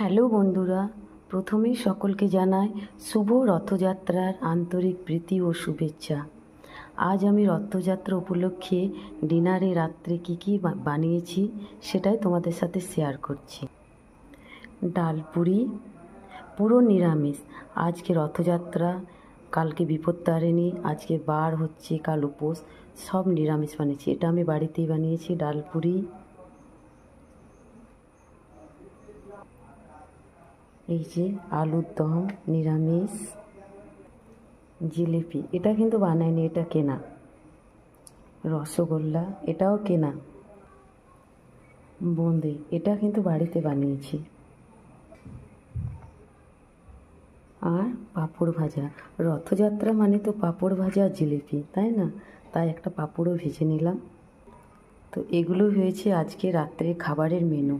Hello বন্ধুরা, প্রথমেই সকলকে জানাই শুভ রথযাত্রার আন্তরিক প্রীতি ও শুভেচ্ছা। আজ আমি রথযাত্রা উপলক্ষে ডিনারে রাত্রে কী বানিয়েছি সেটাই তোমাদের সাথে শেয়ার করছি। ডাল পুরি, পুরো নিরামিষ। আজকে রথযাত্রা, কালকে বিপত্তারিণী, আজকে বার হচ্ছে, কাল উপোস, সব নিরামিষ বানিয়েছি। এটা আমি বাড়িতেই বানিয়েছি, ডাল পুরি। এই যে আলুর দম নিরামিষ, জিলিপি এটা কিন্তু বানাইনি, এটা কেনা। রসগোল্লা এটাও কেনা। বোঁদে এটা কিন্তু বাড়িতে বানিয়েছি। আর পাঁপড় ভাজা, রথযাত্রা মানে তো পাঁপড় ভাজা আর জিলিপি, তাই না? তাই একটা পাঁপড়ও ভেজে নিলাম। তো এগুলো হয়েছে আজকে রাত্রে খাবারের মেনু।